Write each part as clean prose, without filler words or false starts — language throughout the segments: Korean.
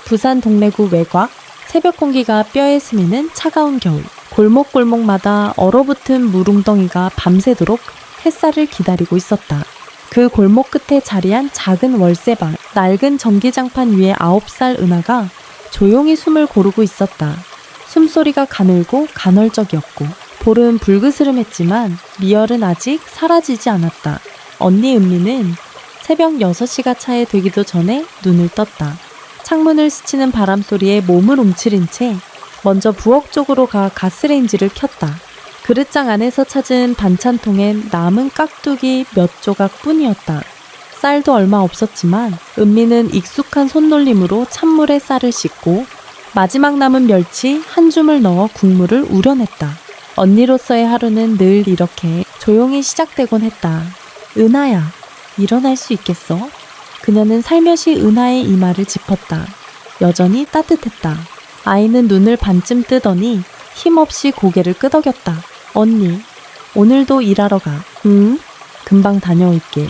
부산 동래구 외곽, 새벽 공기가 뼈에 스미는 차가운 겨울. 골목골목마다 얼어붙은 물웅덩이가 밤새도록 햇살을 기다리고 있었다. 그 골목 끝에 자리한 작은 월세방, 낡은 전기장판 위에 9살 은하가 조용히 숨을 고르고 있었다. 숨소리가 가늘고 간헐적이었고 볼은 불그스름했지만 미열은 아직 사라지지 않았다. 언니 은미는 새벽 6시가 차에 되기도 전에 눈을 떴다. 창문을 스치는 바람소리에 몸을 움츠린 채 먼저 부엌 쪽으로 가 가스레인지를 켰다. 그릇장 안에서 찾은 반찬통엔 남은 깍두기 몇 조각 뿐이었다. 쌀도 얼마 없었지만 은미는 익숙한 손놀림으로 찬물에 쌀을 씻고 마지막 남은 멸치 한 줌을 넣어 국물을 우려냈다. 언니로서의 하루는 늘 이렇게 조용히 시작되곤 했다. 은하야, 일어날 수 있겠어? 그녀는 살며시 은하의 이마를 짚었다. 여전히 따뜻했다. 아이는 눈을 반쯤 뜨더니 힘없이 고개를 끄덕였다. 언니, 오늘도 일하러 가. 응? 금방 다녀올게.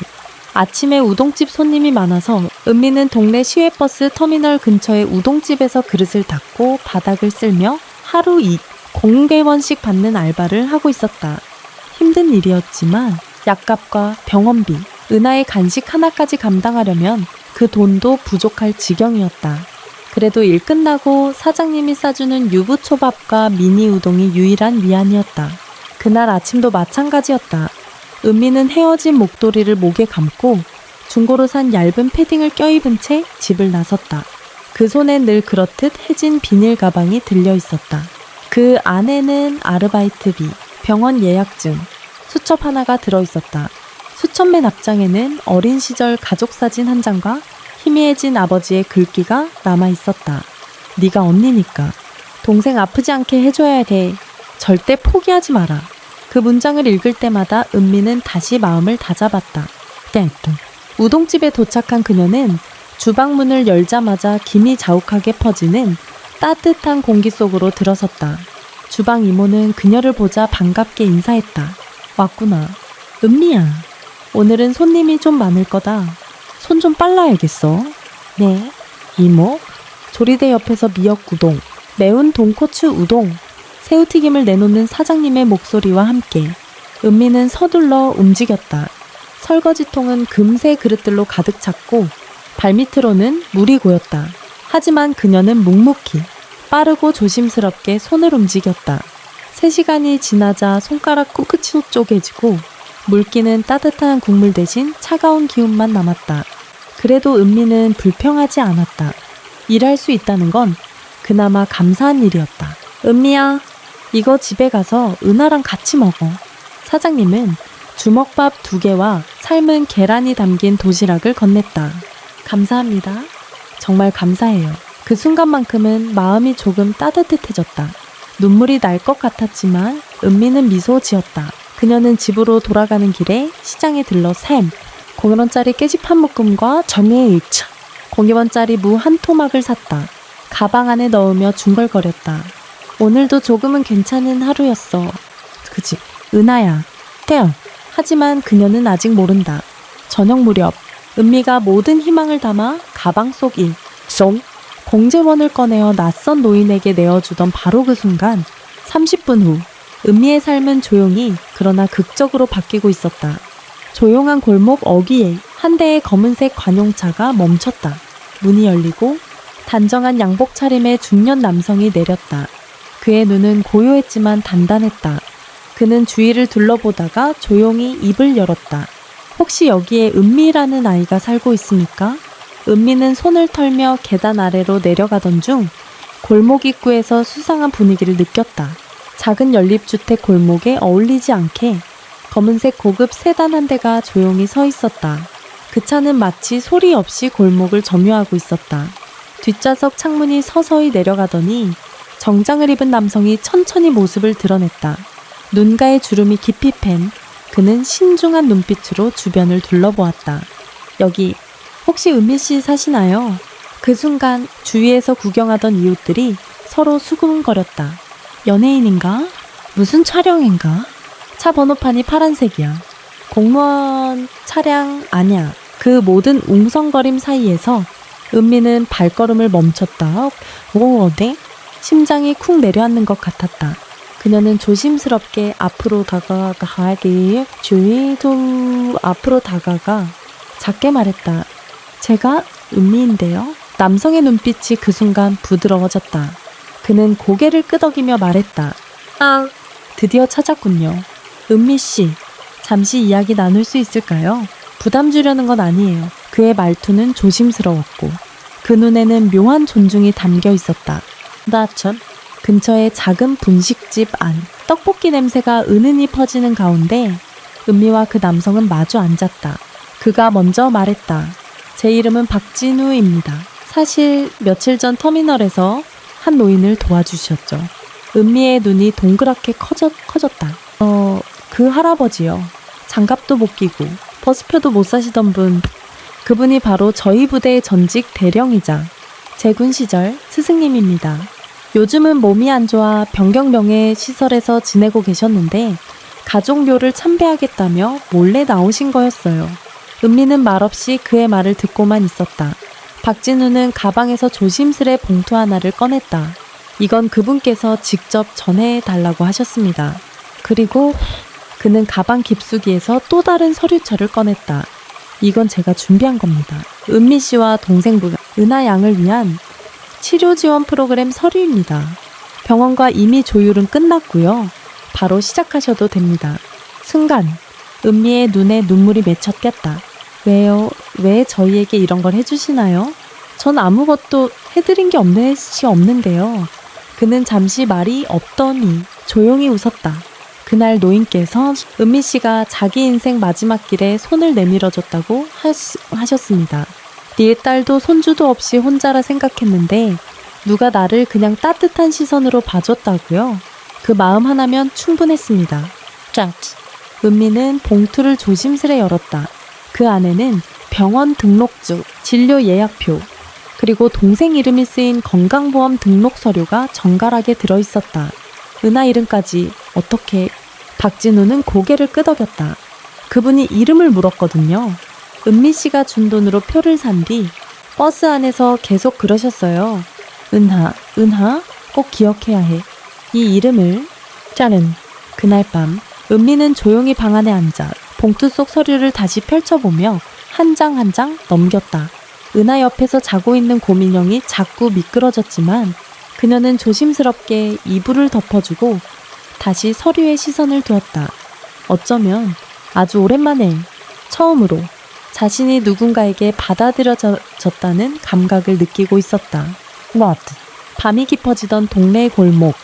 아침에 우동집 손님이 많아서 은미는 동네 시외버스 터미널 근처의 우동집에서 그릇을 닦고 바닥을 쓸며 하루 0개원씩 받는 알바를 하고 있었다. 힘든 일이었지만 약값과 병원비, 은하의 간식 하나까지 감당하려면 그 돈도 부족할 지경이었다. 그래도 일 끝나고 사장님이 싸주는 유부초밥과 미니 우동이 유일한 위안이었다. 그날 아침도 마찬가지였다. 은미는 헤어진 목도리를 목에 감고 중고로 산 얇은 패딩을 껴입은 채 집을 나섰다. 그 손엔 늘 그렇듯 해진 비닐 가방이 들려 있었다. 그 안에는 아르바이트비, 병원 예약증, 수첩 하나가 들어 있었다. 수첩맨 앞장에는 어린 시절 가족 사진 한 장과 희미해진 아버지의 글귀가 남아 있었다. 네가 언니니까 동생 아프지 않게 해줘야 돼. 절대 포기하지 마라. 그 문장을 읽을 때마다 은미는 다시 마음을 다잡았다. 땡뚱. 우동집에 도착한 그녀는 주방 문을 열자마자 김이 자욱하게 퍼지는 따뜻한 공기 속으로 들어섰다. 주방 이모는 그녀를 보자 반갑게 인사했다. 왔구나. 은미야. 오늘은 손님이 좀 많을 거다. 손 좀 빨라야겠어. 네. 이모? 조리대 옆에서 미역우동, 매운 돈코츠 우동, 새우튀김을 내놓는 사장님의 목소리와 함께 은미는 서둘러 움직였다. 설거지통은 금세 그릇들로 가득 찼고 발밑으로는 물이 고였다. 하지만 그녀는 묵묵히 빠르고 조심스럽게 손을 움직였다. 3시간이 지나자 손가락 끝이 쪼개지고 물기는 따뜻한 국물 대신 차가운 기운만 남았다. 그래도 은미는 불평하지 않았다. 일할 수 있다는 건 그나마 감사한 일이었다. 은미야, 이거 집에 가서 은하랑 같이 먹어. 사장님은 주먹밥 2개와 삶은 계란이 담긴 도시락을 건넸다. 감사합니다. 정말 감사해요. 그 순간만큼은 마음이 조금 따뜻해졌다. 눈물이 날 것 같았지만 은미는 미소 지었다. 그녀는 집으로 돌아가는 길에 시장에 들러 샘, 0원짜리 깨집 한 묶음과 정예일차, 0원짜리 무 한 토막을 샀다. 가방 안에 넣으며 중얼거렸다. 오늘도 조금은 괜찮은 하루였어. 그지? 은하야. 태연. 하지만 그녀는 아직 모른다. 저녁 무렵 은미가 모든 희망을 담아 가방 속 공제원을 꺼내어 낯선 노인에게 내어주던 바로 그 순간 30분 후 은미의 삶은 조용히 그러나 극적으로 바뀌고 있었다. 조용한 골목 어귀에 한 대의 검은색 관용차가 멈췄다. 문이 열리고 단정한 양복 차림의 중년 남성이 내렸다. 그의 눈은 고요했지만 단단했다. 그는 주위를 둘러보다가 조용히 입을 열었다. 혹시 여기에 은미라는 아이가 살고 있습니까? 은미는 손을 털며 계단 아래로 내려가던 중 골목 입구에서 수상한 분위기를 느꼈다. 작은 연립주택 골목에 어울리지 않게 검은색 고급 세단 한 대가 조용히 서 있었다. 그 차는 마치 소리 없이 골목을 점유하고 있었다. 뒷좌석 창문이 서서히 내려가더니 정장을 입은 남성이 천천히 모습을 드러냈다. 눈가에 주름이 깊이 팬 그는 신중한 눈빛으로 주변을 둘러보았다. 여기 혹시 은미씨 사시나요? 그 순간 주위에서 구경하던 이웃들이 서로 수군거렸다. 연예인인가? 무슨 촬영인가? 차 번호판이 파란색이야. 공무원 차량 아냐. 그 모든 웅성거림 사이에서 은미는 발걸음을 멈췄다. 네? 심장이 쿵 내려앉는 것 같았다. 그녀는 조심스럽게 앞으로 다가가기 주의도 앞으로 다가가 작게 말했다. 제가 은미인데요. 남성의 눈빛이 그 순간 부드러워졌다. 그는 고개를 끄덕이며 말했다. 드디어 찾았군요. 은미 씨, 잠시 이야기 나눌 수 있을까요? 부담 주려는 건 아니에요. 그의 말투는 조심스러웠고 그 눈에는 묘한 존중이 담겨 있었다. 나천 근처의 작은 분식집 안 떡볶이 냄새가 은은히 퍼지는 가운데 은미와 그 남성은 마주 앉았다. 그가 먼저 말했다. 제 이름은 박진우입니다. 사실 며칠 전 터미널에서 한 노인을 도와주셨죠. 은미의 눈이 동그랗게 커졌다. 그 할아버지요. 장갑도 못 끼고 버스표도 못 사시던 분. 그분이 바로 저희 부대의 전직 대령이자 제군 시절 스승님입니다. 요즘은 몸이 안 좋아 병경병의 시설에서 지내고 계셨는데 가족묘를 참배하겠다며 몰래 나오신 거였어요. 은미는 말없이 그의 말을 듣고만 있었다. 박진우는 가방에서 조심스레 봉투 하나를 꺼냈다. 이건 그분께서 직접 전해달라고 하셨습니다. 그리고 그는 가방 깊숙이에서 또 다른 서류철을 꺼냈다. 이건 제가 준비한 겁니다. 은미 씨와 동생분 은하 양을 위한 치료 지원 프로그램 서류입니다. 병원과 이미 조율은 끝났고요. 바로 시작하셔도 됩니다. 순간 은미의 눈에 눈물이 맺혀 꼈다. 왜요? 왜 저희에게 이런 걸 해주시나요? 전 아무것도 해드린 게 없는데요. 그는 잠시 말이 없더니 조용히 웃었다. 그날 노인께서 은미 씨가 자기 인생 마지막 길에 손을 내밀어줬다고 하셨습니다. 네 딸도 손주도 없이 혼자라 생각했는데 누가 나를 그냥 따뜻한 시선으로 봐줬다고요? 그 마음 하나면 충분했습니다. 짠! 은미는 봉투를 조심스레 열었다. 그 안에는 병원 등록증, 진료 예약표, 그리고 동생 이름이 쓰인 건강보험 등록 서류가 정갈하게 들어있었다. 은하 이름까지 어떻게? 박진우는 고개를 끄덕였다. 그분이 이름을 물었거든요. 은미 씨가 준 돈으로 표를 산 뒤 버스 안에서 계속 그러셨어요. 은하, 꼭 기억해야 해. 이 이름을. 짜는 그날 밤 은미는 조용히 방 안에 앉아 봉투 속 서류를 다시 펼쳐보며 한 장 한 장 넘겼다. 은하 옆에서 자고 있는 고민영이 자꾸 미끄러졌지만 그녀는 조심스럽게 이불을 덮어주고 다시 서류에 시선을 두었다. 어쩌면 아주 오랜만에 처음으로 자신이 누군가에게 받아들여졌다는 감각을 느끼고 있었다. 밤이 깊어지던 동네 골목.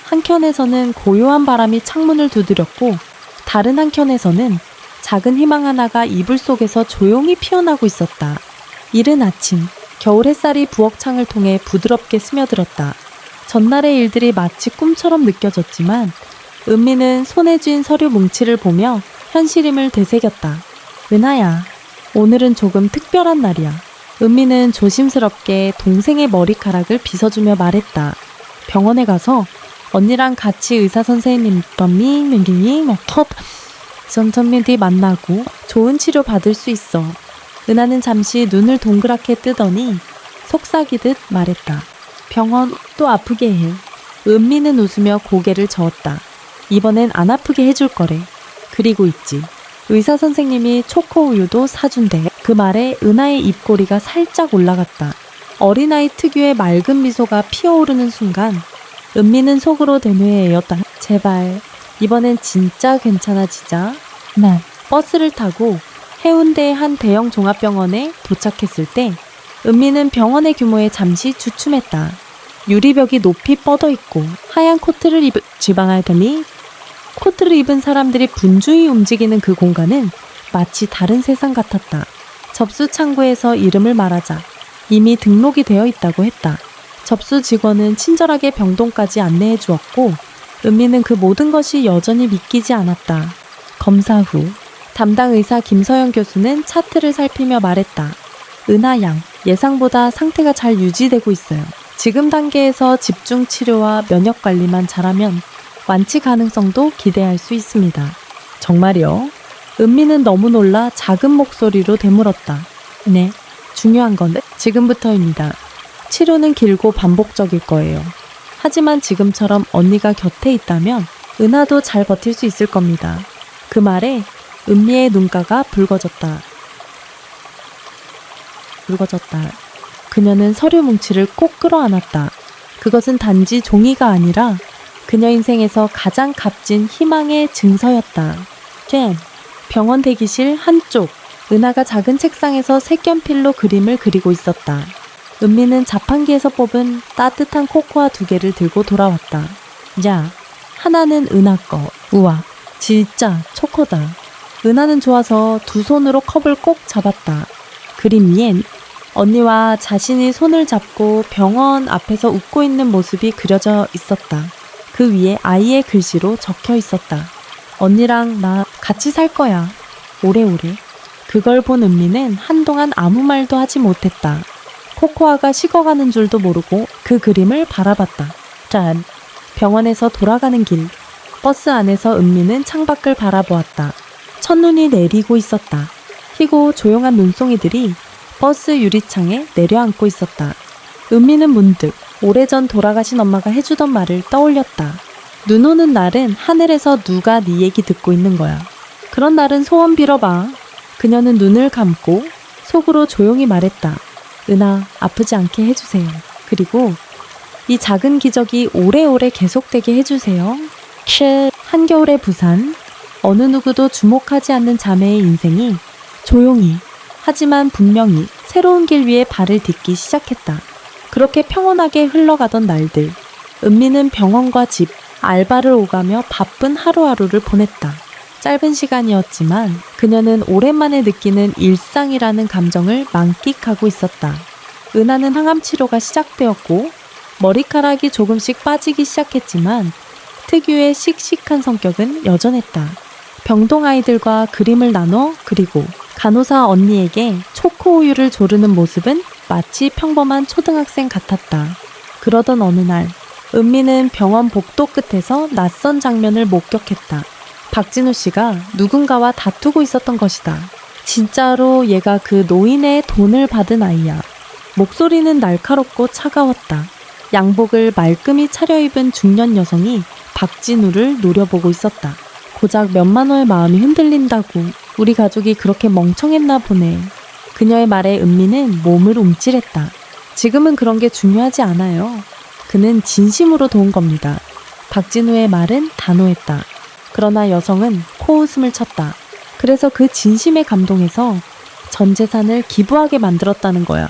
한켠에서는 고요한 바람이 창문을 두드렸고 다른 한켠에서는 작은 희망 하나가 이불 속에서 조용히 피어나고 있었다. 이른 아침, 겨울 햇살이 부엌 창을 통해 부드럽게 스며들었다. 전날의 일들이 마치 꿈처럼 느껴졌지만 은미는 손에 쥔 서류 뭉치를 보며 현실임을 되새겼다. 은하야, 오늘은 조금 특별한 날이야. 은미는 조심스럽게 동생의 머리카락을 빗어주며 말했다. 병원에 가서 언니랑 같이 의사 선생님 전천민이 만나고 좋은 치료 받을 수 있어. 은하는 잠시 눈을 동그랗게 뜨더니 속삭이듯 말했다. 병원 또 아프게 해. 은미는 웃으며 고개를 저었다. 이번엔 안 아프게 해줄 거래. 그리고 있지. 의사 선생님이 초코 우유도 사준대. 그 말에 은하의 입꼬리가 살짝 올라갔다. 어린아이 특유의 맑은 미소가 피어오르는 순간 은미는 속으로 대뇌에였다. 제발 이번엔 진짜 괜찮아지자. 버스를 타고 해운대의 한 대형 종합병원에 도착했을 때 은미는 병원의 규모에 잠시 주춤했다. 유리벽이 높이 뻗어있고 하얀 코트를 입은 사람들이 분주히 움직이는 그 공간은 마치 다른 세상 같았다. 접수 창구에서 이름을 말하자 이미 등록이 되어 있다고 했다. 접수 직원은 친절하게 병동까지 안내해 주었고 은미는 그 모든 것이 여전히 믿기지 않았다. 검사 후 담당 의사 김서영 교수는 차트를 살피며 말했다. 은하 양, 예상보다 상태가 잘 유지되고 있어요. 지금 단계에서 집중 치료와 면역 관리만 잘하면 완치 가능성도 기대할 수 있습니다. 정말요? 은미는 너무 놀라 작은 목소리로 되물었다. 네, 중요한 건 지금부터입니다. 치료는 길고 반복적일 거예요. 하지만 지금처럼 언니가 곁에 있다면 은하도 잘 버틸 수 있을 겁니다. 그 말에 은미의 눈가가 붉어졌다. 그녀는 서류 뭉치를 꼭 끌어안았다. 그것은 단지 종이가 아니라 그녀 인생에서 가장 값진 희망의 증서였다. 젠, 병원 대기실 한쪽. 은하가 작은 책상에서 색연필로 그림을 그리고 있었다. 은미는 자판기에서 뽑은 따뜻한 코코아 2개를 들고 돌아왔다. 야, 하나는 은하 거. 우와, 진짜 초코다. 은하는 좋아서 두 손으로 컵을 꼭 잡았다. 그림 위엔 언니와 자신이 손을 잡고 병원 앞에서 웃고 있는 모습이 그려져 있었다. 그 위에 아이의 글씨로 적혀 있었다. 언니랑 나 같이 살 거야. 오래오래. 그걸 본 은미는 한동안 아무 말도 하지 못했다. 코코아가 식어가는 줄도 모르고 그 그림을 바라봤다. 짠. 병원에서 돌아가는 길. 버스 안에서 은미는 창밖을 바라보았다. 첫눈이 내리고 있었다. 희고 조용한 눈송이들이 버스 유리창에 내려앉고 있었다. 은미는 문득 오래전 돌아가신 엄마가 해주던 말을 떠올렸다. 눈 오는 날은 하늘에서 누가 네 얘기 듣고 있는 거야. 그런 날은 소원 빌어봐. 그녀는 눈을 감고 속으로 조용히 말했다. 은하, 아프지 않게 해주세요. 그리고 이 작은 기적이 오래오래 계속되게 해주세요. 한겨울의 부산. 어느 누구도 주목하지 않는 자매의 인생이 조용히 하지만 분명히 새로운 길 위에 발을 딛기 시작했다. 그렇게 평온하게 흘러가던 날들. 은미는 병원과 집, 알바를 오가며 바쁜 하루하루를 보냈다. 짧은 시간이었지만 그녀는 오랜만에 느끼는 일상이라는 감정을 만끽하고 있었다. 은하는 항암 치료가 시작되었고 머리카락이 조금씩 빠지기 시작했지만 특유의 씩씩한 성격은 여전했다. 병동 아이들과 그림을 나눠 그리고 간호사 언니에게 초코우유를 조르는 모습은 마치 평범한 초등학생 같았다. 그러던 어느 날 은미는 병원 복도 끝에서 낯선 장면을 목격했다. 박진우 씨가 누군가와 다투고 있었던 것이다. 진짜로 얘가 그 노인의 돈을 받은 아이야. 목소리는 날카롭고 차가웠다. 양복을 말끔히 차려입은 중년 여성이 박진우를 노려보고 있었다. 고작 몇만 원의 마음이 흔들린다고 우리 가족이 그렇게 멍청했나 보네. 그녀의 말에 은미는 몸을 움찔했다. 지금은 그런 게 중요하지 않아요. 그는 진심으로 도운 겁니다. 박진우의 말은 단호했다. 그러나 여성은 코웃음을 쳤다. 그래서 그 진심에 감동해서 전 재산을 기부하게 만들었다는 거야.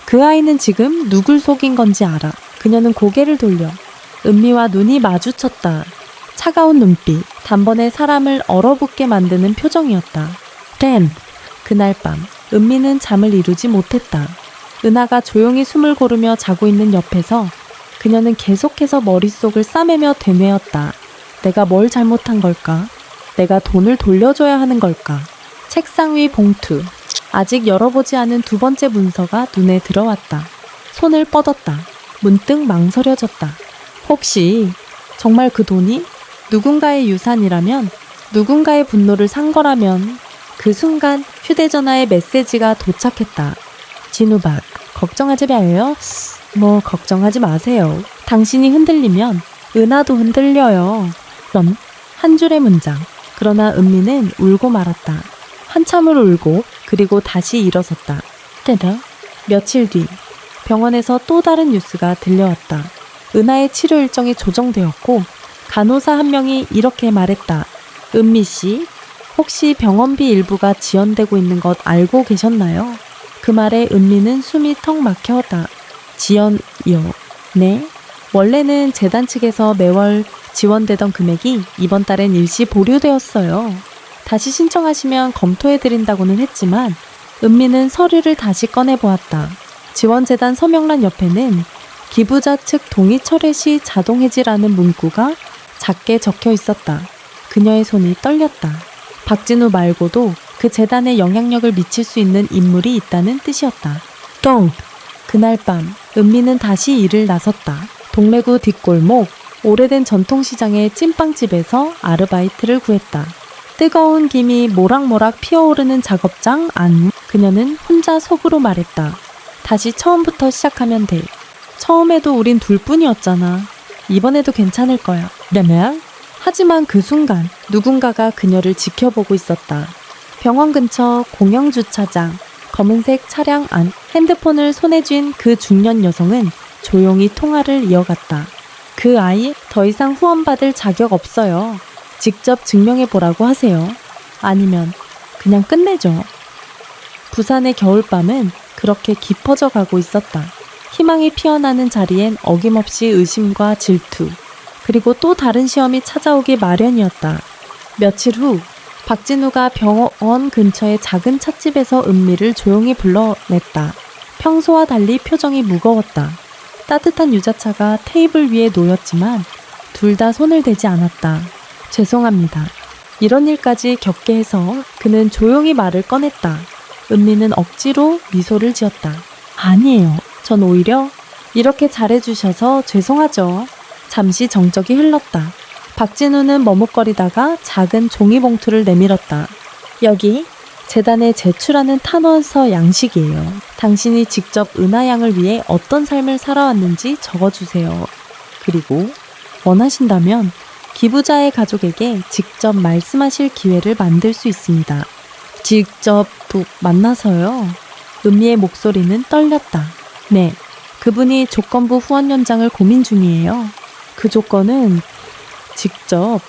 그 아이는 지금 누굴 속인 건지 알아. 그녀는 고개를 돌려 은미와 눈이 마주쳤다. 차가운 눈빛, 단번에 사람을 얼어붙게 만드는 표정이었다. 댄! 그날 밤 은미는 잠을 이루지 못했다. 은하가 조용히 숨을 고르며 자고 있는 옆에서 그녀는 계속해서 머릿속을 싸매며 되뇌었다. 내가 뭘 잘못한 걸까? 내가 돈을 돌려줘야 하는 걸까? 책상 위 봉투. 아직 열어보지 않은 2번째 문서가 눈에 들어왔다. 손을 뻗었다. 문득 망설여졌다. 혹시 정말 그 돈이 누군가의 유산이라면, 누군가의 분노를 산 거라면. 그 순간 휴대전화에 메시지가 도착했다. 진우박, 걱정하지 마요. 뭐 걱정하지 마세요. 당신이 흔들리면 은하도 흔들려요. 그럼 한 줄의 문장. 그러나 은미는 울고 말았다. 한참을 울고 그리고 다시 일어섰다. 때다. 며칠 뒤 병원에서 또 다른 뉴스가 들려왔다. 은하의 치료 일정이 조정되었고 간호사 한 명이 이렇게 말했다. 은미 씨, 혹시 병원비 일부가 지연되고 있는 것 알고 계셨나요? 그 말에 은미는 숨이 턱 막혀다. 지연이요? 네? 원래는 재단 측에서 매월 지원되던 금액이 이번 달엔 일시 보류되었어요. 다시 신청하시면 검토해드린다고는 했지만 은미는 서류를 다시 꺼내보았다. 지원재단 서명란 옆에는 기부자 측 동의 철회 시 자동 해지라는 문구가 작게 적혀 있었다. 그녀의 손이 떨렸다. 박진우 말고도 그 재단에 영향력을 미칠 수 있는 인물이 있다는 뜻이었다. 똥! 그날 밤 은미는 다시 일을 나섰다. 동래구 뒷골목 오래된 전통시장의 찐빵집에서 아르바이트를 구했다. 뜨거운 김이 모락모락 피어오르는 작업장 안. 그녀는 혼자 속으로 말했다. 다시 처음부터 시작하면 돼. 처음에도 우린 둘뿐이었잖아. 이번에도 괜찮을 거야. 냐냐? 하지만 그 순간 누군가가 그녀를 지켜보고 있었다. 병원 근처 공영주차장, 검은색 차량 안 핸드폰을 손에 쥔 그 중년 여성은 조용히 통화를 이어갔다. 그 아이 더 이상 후원받을 자격 없어요. 직접 증명해보라고 하세요. 아니면 그냥 끝내죠. 부산의 겨울밤은 그렇게 깊어져 가고 있었다. 희망이 피어나는 자리엔 어김없이 의심과 질투, 그리고 또 다른 시험이 찾아오기 마련이었다. 며칠 후 박진우가 병원 근처의 작은 찻집에서 은미를 조용히 불러냈다. 평소와 달리 표정이 무거웠다. 따뜻한 유자차가 테이블 위에 놓였지만 둘 다 손을 대지 않았다. 죄송합니다. 이런 일까지 겪게 해서 그는 조용히 말을 꺼냈다. 은미는 억지로 미소를 지었다. 아니에요. 전 오히려 이렇게 잘해주셔서 죄송하죠. 잠시 정적이 흘렀다. 박진우는 머뭇거리다가 작은 종이봉투를 내밀었다. 여기 재단에 제출하는 탄원서 양식이에요. 당신이 직접 은하 양을 위해 어떤 삶을 살아왔는지 적어주세요. 그리고 원하신다면 기부자의 가족에게 직접 말씀하실 기회를 만들 수 있습니다. 직접 만나서요? 은미의 목소리는 떨렸다. 네, 그분이 조건부 후원 연장을 고민 중이에요. 그 조건은 직접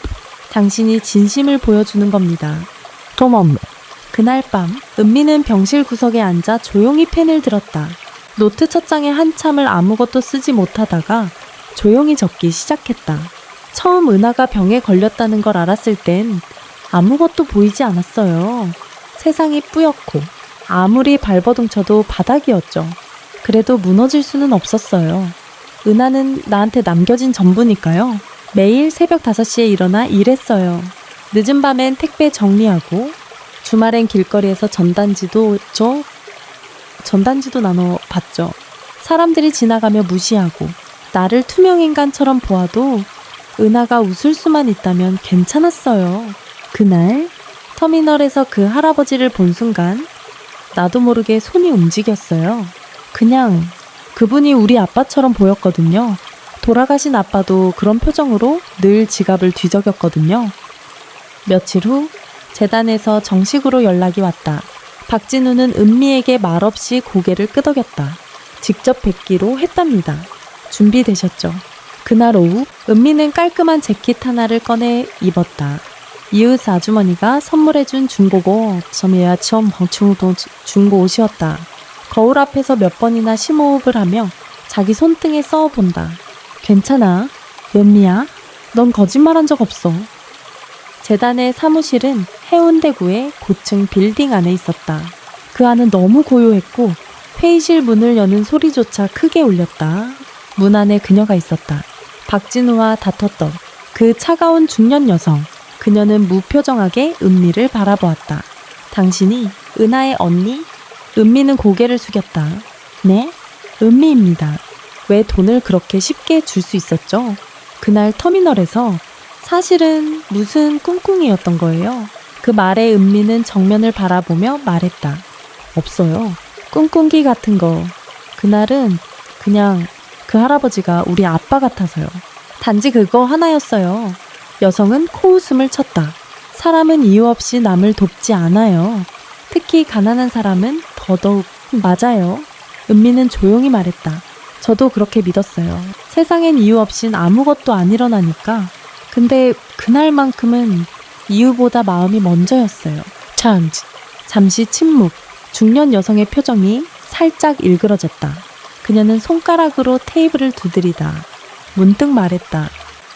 당신이 진심을 보여주는 겁니다. 도멈. 그날 밤 은미는 병실 구석에 앉아 조용히 펜을 들었다. 노트 첫 장에 한참을 아무것도 쓰지 못하다가 조용히 적기 시작했다. 처음 은하가 병에 걸렸다는 걸 알았을 땐 아무것도 보이지 않았어요. 세상이 뿌옇고 아무리 발버둥쳐도 바닥이었죠. 그래도 무너질 수는 없었어요. 은하는 나한테 남겨진 전부니까요. 매일 새벽 5시에 일어나 일했어요. 늦은 밤엔 택배 정리하고 주말엔 길거리에서 전단지도 나눠 봤죠. 사람들이 지나가며 무시하고 나를 투명인간처럼 보아도 은하가 웃을 수만 있다면 괜찮았어요. 그날 터미널에서 그 할아버지를 본 순간 나도 모르게 손이 움직였어요. 그냥 그분이 우리 아빠처럼 보였거든요. 돌아가신 아빠도 그런 표정으로 늘 지갑을 뒤적였거든요. 며칠 후 재단에서 정식으로 연락이 왔다. 박진우는 은미에게 말없이 고개를 끄덕였다. 직접 뵙기로 했답니다. 준비되셨죠? 그날 오후 은미는 깔끔한 재킷 하나를 꺼내 입었다. 이웃 아주머니가 선물해준 중고고 점이야 처음 중고 옷이었다. 거울 앞에서 몇 번이나 심호흡을 하며 자기 손등에 써본다. 괜찮아. 은미야. 넌 거짓말한 적 없어. 재단의 사무실은 해운대구의 고층 빌딩 안에 있었다. 그 안은 너무 고요했고 회의실 문을 여는 소리조차 크게 울렸다. 문 안에 그녀가 있었다. 박진우와 다퉜던 그 차가운 중년 여성. 그녀는 무표정하게 은미를 바라보았다. 당신이 은하의 언니? 은미는 고개를 숙였다. 네? 은미입니다. 왜 돈을 그렇게 쉽게 줄 수 있었죠? 그날 터미널에서 사실은 무슨 꿍꿍이였던 거예요. 그 말에 은미는 정면을 바라보며 말했다. 없어요. 꿍꿍기 같은 거. 그날은 그냥 그 할아버지가 우리 아빠 같아서요. 단지 그거 하나였어요. 여성은 코웃음을 쳤다. 사람은 이유 없이 남을 돕지 않아요. 특히 가난한 사람은 더더욱. 맞아요. 은미는 조용히 말했다. 저도 그렇게 믿었어요. 세상엔 이유 없인 아무것도 안 일어나니까. 근데 그날만큼은 이유보다 마음이 먼저였어요. 잠시 침묵. 중년 여성의 표정이 살짝 일그러졌다. 그녀는 손가락으로 테이블을 두드리다 문득 말했다.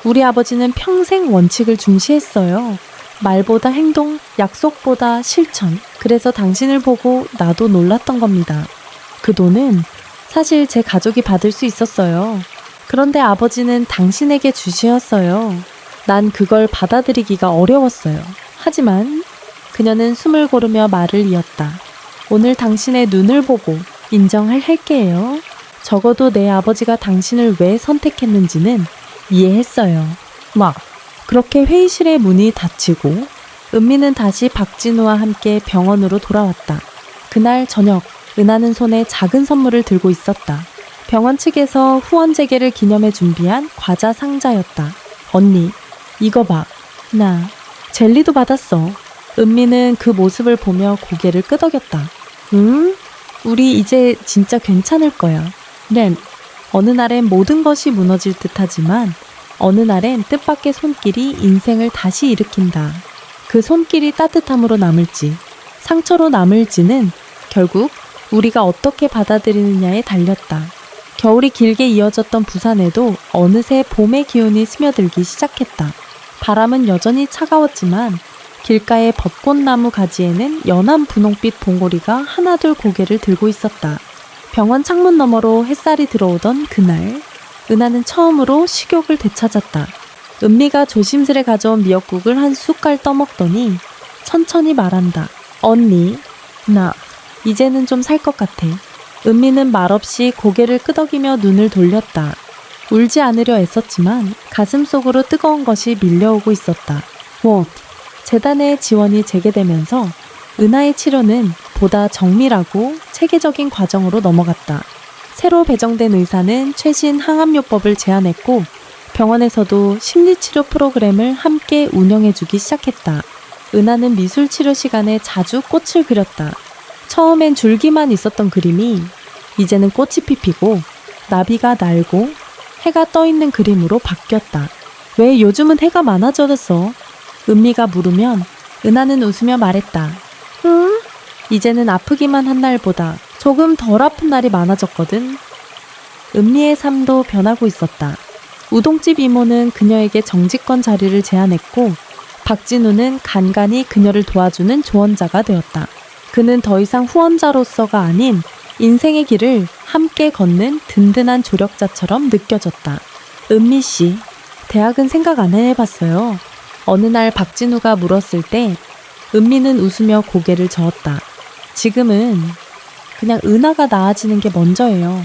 우리 아버지는 평생 원칙을 중시했어요. 말보다 행동, 약속보다 실천. 그래서 당신을 보고 나도 놀랐던 겁니다. 그 돈은 사실 제 가족이 받을 수 있었어요. 그런데 아버지는 당신에게 주시었어요. 난 그걸 받아들이기가 어려웠어요. 하지만 그녀는 숨을 고르며 말을 이었다. 오늘 당신의 눈을 보고 인정할게요. 적어도 내 아버지가 당신을 왜 선택했는지는 이해했어요. 그렇게 회의실의 문이 닫히고 은미는 다시 박진우와 함께 병원으로 돌아왔다. 그날 저녁, 은하는 손에 작은 선물을 들고 있었다. 병원 측에서 후원 재개를 기념해 준비한 과자 상자였다. 언니, 이거 봐. 나 젤리도 받았어. 은미는 그 모습을 보며 고개를 끄덕였다. 우리 이제 진짜 괜찮을 거야. 네. 어느 날엔 모든 것이 무너질 듯하지만 어느 날엔 뜻밖의 손길이 인생을 다시 일으킨다. 그 손길이 따뜻함으로 남을지 상처로 남을지는 결국 우리가 어떻게 받아들이느냐에 달렸다. 겨울이 길게 이어졌던 부산에도 어느새 봄의 기운이 스며들기 시작했다. 바람은 여전히 차가웠지만 길가의 벚꽃나무 가지에는 연한 분홍빛 봉오리가 하나둘 고개를 들고 있었다. 병원 창문 너머로 햇살이 들어오던 그날, 은하는 처음으로 식욕을 되찾았다. 은미가 조심스레 가져온 미역국을 한 숟갈 떠먹더니 천천히 말한다. 언니, 나 이제는 좀 살 것 같아. 은미는 말없이 고개를 끄덕이며 눈을 돌렸다. 울지 않으려 애썼지만 가슴속으로 뜨거운 것이 밀려오고 있었다. 재단의 지원이 재개되면서 은하의 치료는 보다 정밀하고 체계적인 과정으로 넘어갔다. 새로 배정된 의사는 최신 항암요법을 제안했고 병원에서도 심리치료 프로그램을 함께 운영해주기 시작했다. 은하는 미술치료 시간에 자주 꽃을 그렸다. 처음엔 줄기만 있었던 그림이 이제는 꽃이 피피고 나비가 날고 해가 떠있는 그림으로 바뀌었다. 왜 요즘은 해가 많아졌어? 은미가 물으면 은하는 웃으며 말했다. 이제는 아프기만 한 날보다 조금 덜 아픈 날이 많아졌거든. 은미의 삶도 변하고 있었다. 우동집 이모는 그녀에게 정직권 자리를 제안했고 박진우는 간간히 그녀를 도와주는 조언자가 되었다. 그는 더 이상 후원자로서가 아닌 인생의 길을 함께 걷는 든든한 조력자처럼 느껴졌다. 은미씨, 대학은 생각 안 해봤어요. 어느 날 박진우가 물었을 때 은미는 웃으며 고개를 저었다. 지금은 그냥 은하가 나아지는 게 먼저예요.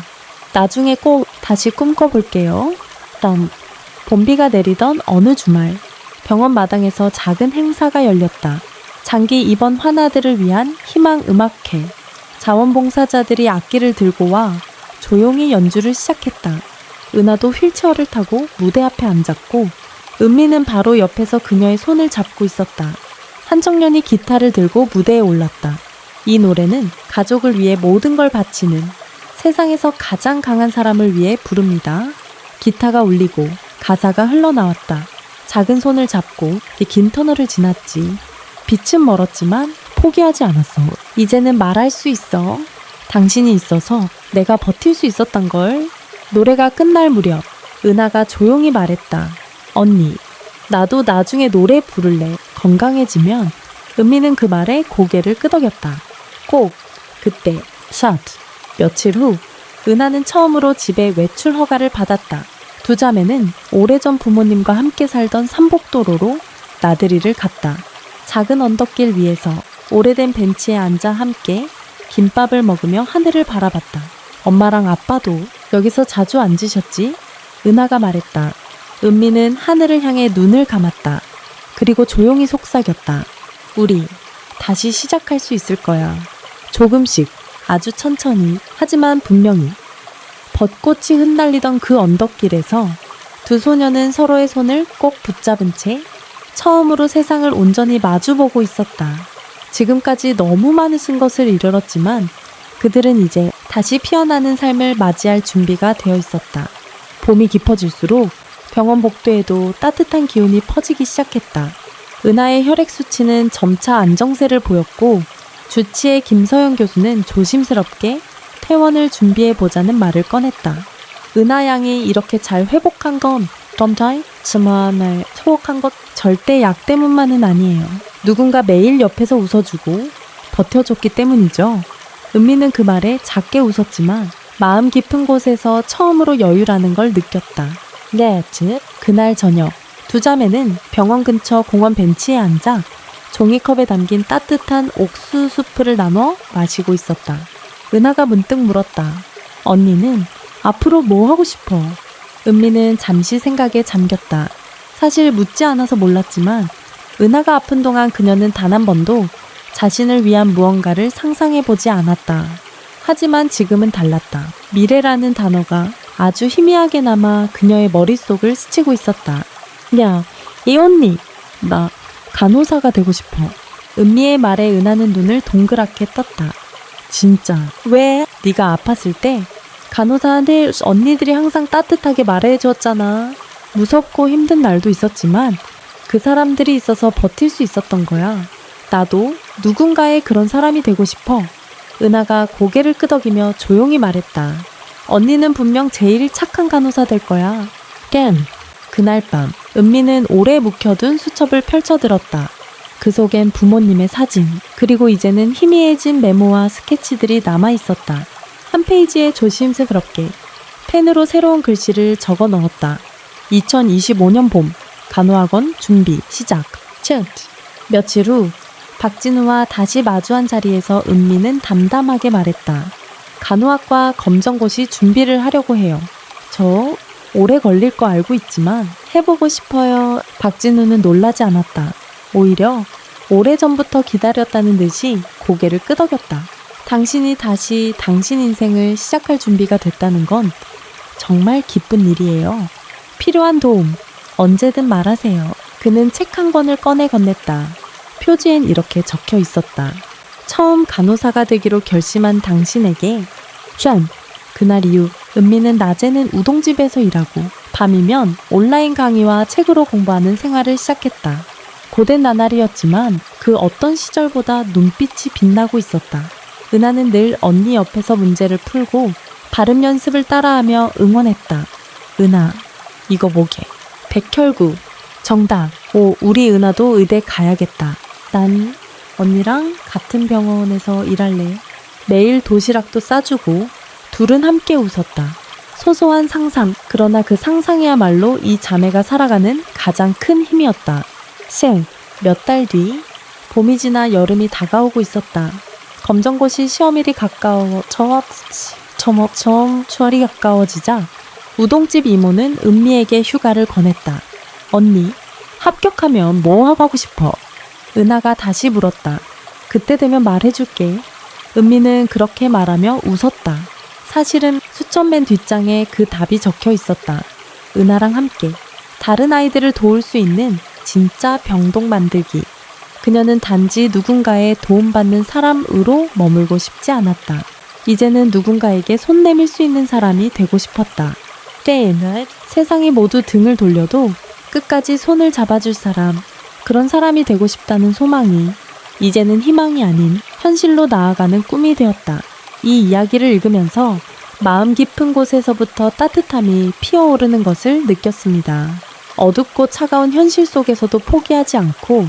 나중에 꼭 다시 꿈꿔볼게요. 봄비가 내리던 어느 주말, 병원 마당에서 작은 행사가 열렸다. 장기 입원 환자들을 위한 희망 음악회. 자원봉사자들이 악기를 들고 와 조용히 연주를 시작했다. 은하도 휠체어를 타고 무대 앞에 앉았고 은미는 바로 옆에서 그녀의 손을 잡고 있었다. 한 청년이 기타를 들고 무대에 올랐다. 이 노래는 가족을 위해 모든 걸 바치는 세상에서 가장 강한 사람을 위해 부릅니다. 기타가 울리고 가사가 흘러나왔다. 작은 손을 잡고 긴 터널을 지났지. 빛은 멀었지만 포기하지 않았어. 이제는 말할 수 있어. 당신이 있어서 내가 버틸 수 있었던 걸. 노래가 끝날 무렵 은하가 조용히 말했다. 언니, 나도 나중에 노래 부를래. 건강해지면. 은미는 그 말에 고개를 끄덕였다. 꼭 그때 샷. 며칠 후 은하는 처음으로 집에 외출 허가를 받았다. 두 자매는 오래전 부모님과 함께 살던 삼복도로로 나들이를 갔다. 작은 언덕길 위에서 오래된 벤치에 앉아 함께 김밥을 먹으며 하늘을 바라봤다. 엄마랑 아빠도 여기서 자주 앉으셨지? 은하가 말했다. 은미는 하늘을 향해 눈을 감았다. 그리고 조용히 속삭였다. 우리 다시 시작할 수 있을 거야. 조금씩, 아주 천천히, 하지만 분명히. 벚꽃이 흩날리던 그 언덕길에서 두 소녀는 서로의 손을 꼭 붙잡은 채 처음으로 세상을 온전히 마주보고 있었다. 지금까지 너무 많은 것을 이뤄냈지만 그들은 이제 다시 피어나는 삶을 맞이할 준비가 되어 있었다. 봄이 깊어질수록 병원 복도에도 따뜻한 기운이 퍼지기 시작했다. 은하의 혈액 수치는 점차 안정세를 보였고 주치의 김서영 교수는 조심스럽게 퇴원을 준비해보자는 말을 꺼냈다. 은하 양이 이렇게 잘 회복한 건 정말 회복한 것 절대 약 때문만은 아니에요. 누군가 매일 옆에서 웃어주고 버텨줬기 때문이죠. 은미는 그 말에 작게 웃었지만 마음 깊은 곳에서 처음으로 여유라는 걸 느꼈다. 즉 그날 저녁 두 자매는 병원 근처 공원 벤치에 앉아 종이컵에 담긴 따뜻한 옥수수풀을 나눠 마시고 있었다. 은하가 문득 물었다. 언니는 앞으로 뭐 하고 싶어? 은미는 잠시 생각에 잠겼다. 사실 묻지 않아서 몰랐지만 은하가 아픈 동안 그녀는 단 한 번도 자신을 위한 무언가를 상상해보지 않았다. 하지만 지금은 달랐다. 미래라는 단어가 아주 희미하게 남아 그녀의 머릿속을 스치고 있었다. 야, 이 언니, 나 간호사가 되고 싶어. 은미의 말에 은하는 눈을 동그랗게 떴다. 진짜? 왜? 네가 아팠을 때 간호사한테 언니들이 항상 따뜻하게 말해주었잖아. 무섭고 힘든 날도 있었지만 그 사람들이 있어서 버틸 수 있었던 거야. 나도 누군가의 그런 사람이 되고 싶어. 은하가 고개를 끄덕이며 조용히 말했다. 언니는 분명 제일 착한 간호사 될 거야. 깬. 그날 밤 은미는 오래 묵혀둔 수첩을 펼쳐들었다. 그 속엔 부모님의 사진, 그리고 이제는 희미해진 메모와 스케치들이 남아있었다. 한 페이지에 조심스럽게 펜으로 새로운 글씨를 적어 넣었다. 2025년 봄, 간호학원 준비 시작. 며칠 후 박진우와 다시 마주한 자리에서 은미는 담담하게 말했다. 간호학과 검정고시 준비를 하려고 해요. 저 오래 걸릴 거 알고 있지만 해보고 싶어요. 박진우는 놀라지 않았다. 오히려 오래전부터 기다렸다는 듯이 고개를 끄덕였다. 당신이 다시 당신 인생을 시작할 준비가 됐다는 건 정말 기쁜 일이에요. 필요한 도움 언제든 말하세요. 그는 책 한 권을 꺼내 건넸다. 표지엔 이렇게 적혀 있었다. 처음 간호사가 되기로 결심한 당신에게 짠! 그날 이후 은미는 낮에는 우동집에서 일하고 밤이면 온라인 강의와 책으로 공부하는 생활을 시작했다. 고된 나날이었지만 그 어떤 시절보다 눈빛이 빛나고 있었다. 은하는 늘 언니 옆에서 문제를 풀고 발음 연습을 따라하며 응원했다. 은하, 이거 뭐게? 백혈구. 정답. 오, 우리 은하도 의대 가야겠다. 난 언니랑 같은 병원에서 일할래. 매일 도시락도 싸주고 둘은 함께 웃었다. 소소한 상상, 그러나 그 상상이야말로 이 자매가 살아가는 가장 큰 힘이었다. 몇 달 뒤, 봄이 지나 여름이 다가오고 있었다. 검정고시 시험일이 가까워 점점 추월이 가까워지자 우동집 이모는 은미에게 휴가를 권했다. 언니, 합격하면 뭐 하고 싶어? 은하가 다시 물었다. 그때 되면 말해줄게. 은미는 그렇게 말하며 웃었다. 사실은 수첩맨 뒷장에 그 답이 적혀 있었다. 은하랑 함께 다른 아이들을 도울 수 있는 진짜 병동 만들기. 그녀는 단지 누군가의 도움받는 사람으로 머물고 싶지 않았다. 이제는 누군가에게 손 내밀 수 있는 사람이 되고 싶었다. 세상이 모두 등을 돌려도 끝까지 손을 잡아줄 사람, 그런 사람이 되고 싶다는 소망이 이제는 희망이 아닌 현실로 나아가는 꿈이 되었다. 이 이야기를 읽으면서 마음 깊은 곳에서부터 따뜻함이 피어오르는 것을 느꼈습니다. 어둡고 차가운 현실 속에서도 포기하지 않고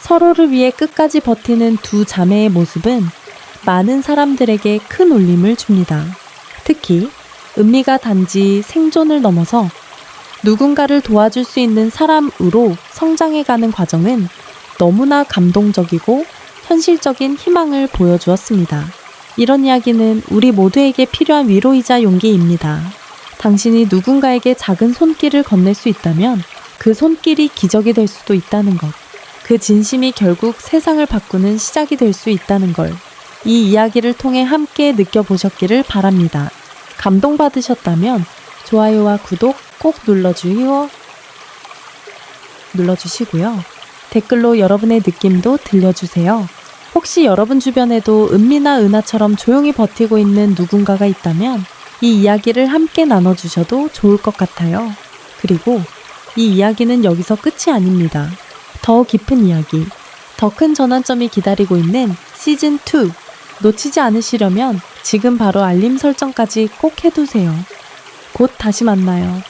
서로를 위해 끝까지 버티는 두 자매의 모습은 많은 사람들에게 큰 울림을 줍니다. 특히 은미가 단지 생존을 넘어서 누군가를 도와줄 수 있는 사람으로 성장해가는 과정은 너무나 감동적이고 현실적인 희망을 보여주었습니다. 이런 이야기는 우리 모두에게 필요한 위로이자 용기입니다. 당신이 누군가에게 작은 손길을 건넬 수 있다면 그 손길이 기적이 될 수도 있다는 것. 그 진심이 결국 세상을 바꾸는 시작이 될 수 있다는 걸 이 이야기를 통해 함께 느껴보셨기를 바랍니다. 감동받으셨다면 좋아요와 구독 꼭 눌러주시고요. 댓글로 여러분의 느낌도 들려주세요. 혹시 여러분 주변에도 은미나 은하처럼 조용히 버티고 있는 누군가가 있다면 이 이야기를 함께 나눠주셔도 좋을 것 같아요. 그리고 이 이야기는 여기서 끝이 아닙니다. 더 깊은 이야기, 더 큰 전환점이 기다리고 있는 시즌2 놓치지 않으시려면 지금 바로 알림 설정까지 꼭 해두세요. 곧 다시 만나요.